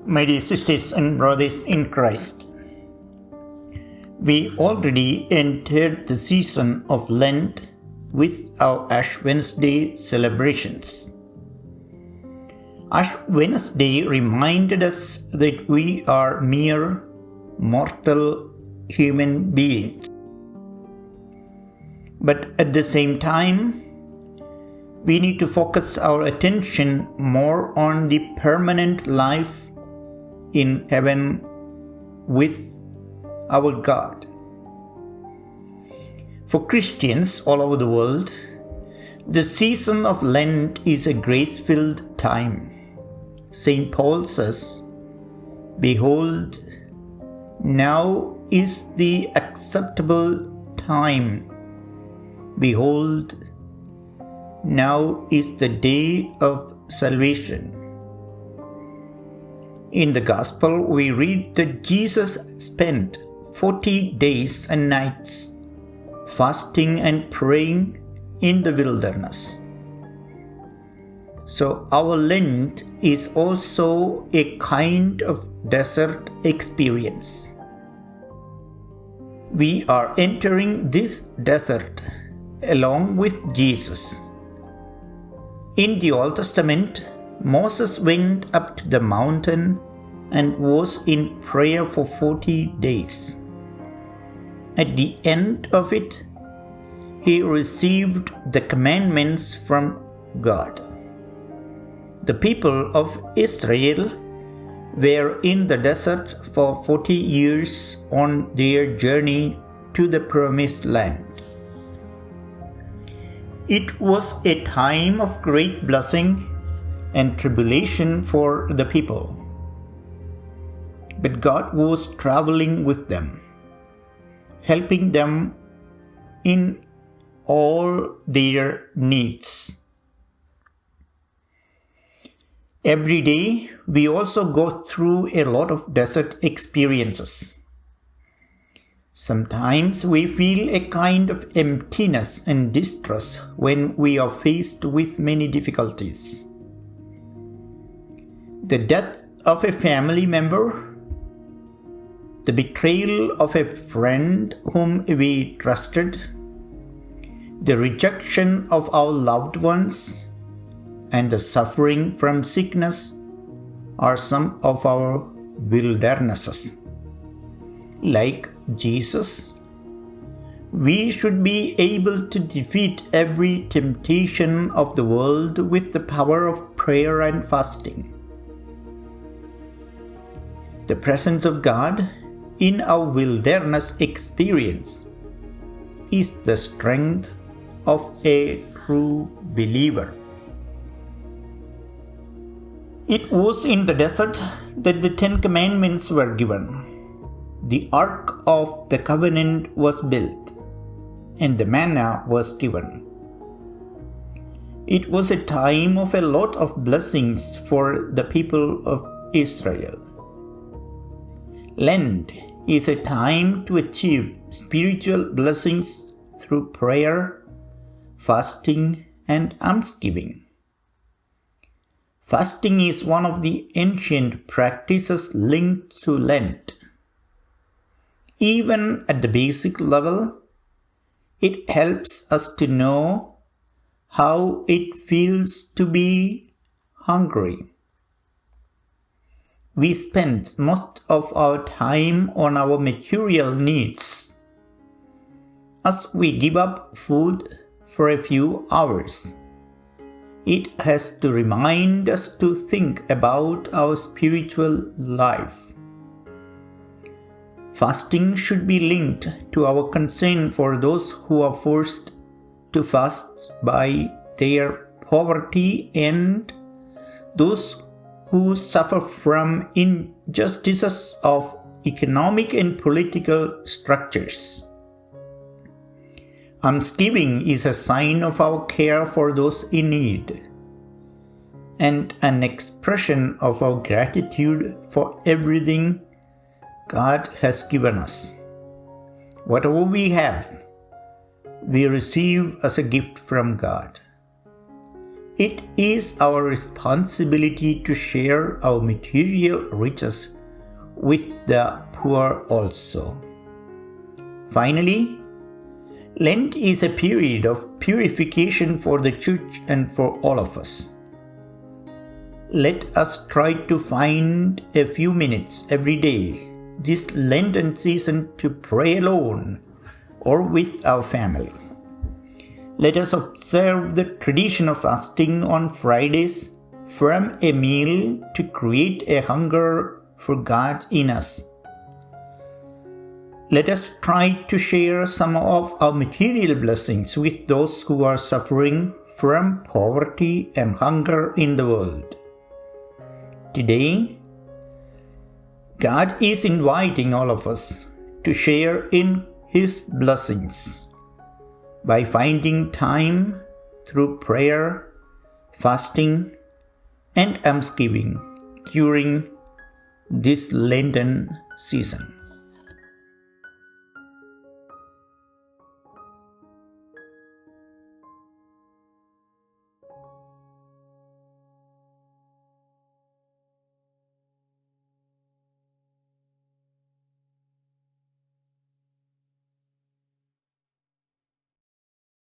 My dear sisters and brothers in Christ, we already entered the season of Lent with our Ash Wednesday celebrations. Ash Wednesday reminded us that we are mere mortal human beings. But at the same time, we need to focus our attention more on the permanent life in heaven with our God. For Christians all over the world, the season of Lent is a grace-filled time. St. Paul says, "Behold, now is the acceptable time. Behold, now is the day of salvation." In the Gospel, we read that Jesus spent 40 days and nights fasting and praying in the wilderness. So our Lent is also a kind of desert experience. We are entering this desert along with Jesus. In the Old Testament, Moses went up to the mountain and was in prayer for 40 days. At the end of it, he received the commandments from God. The people of Israel were in the desert for 40 years on their journey to the promised land. It was a time of great blessing and tribulation for the people. But God was traveling with them, helping them in all their needs. Every day, we also go through a lot of desert experiences. Sometimes we feel a kind of emptiness and distress when we are faced with many difficulties. The death of a family member, the betrayal of a friend whom we trusted, the rejection of our loved ones, and the suffering from sickness are some of our wildernesses. Like Jesus, we should be able to defeat every temptation of the world with the power of prayer and fasting. The presence of God in our wilderness experience is the strength of a true believer. It was in the desert that the 10 Commandments were given. The Ark of the Covenant was built, and the manna was given. It was a time of a lot of blessings for the people of Israel. Lent is a time to achieve spiritual blessings through prayer, fasting, and almsgiving. Fasting is one of the ancient practices linked to Lent. Even at the basic level, it helps us to know how it feels to be hungry. We spend most of our time on our material needs. As we give up food for a few hours, it has to remind us to think about our spiritual life. Fasting should be linked to our concern for those who are forced to fast by their poverty and those who suffer from injustices of economic and political structures. Almsgiving is a sign of our care for those in need and an expression of our gratitude for everything God has given us. Whatever we have, we receive as a gift from God. it is our responsibility to share our material riches with the poor also. Finally, Lent is a period of purification for the Church and for all of us. Let us try to find a few minutes every day this Lenten season to pray alone or with our family. Let us observe the tradition of fasting on Fridays from a meal to create a hunger for God in us. Let us try to share some of our material blessings with those who are suffering from poverty and hunger in the world. Today, God is inviting all of us to share in His blessings by finding time through prayer, fasting, and almsgiving during this Lenten season.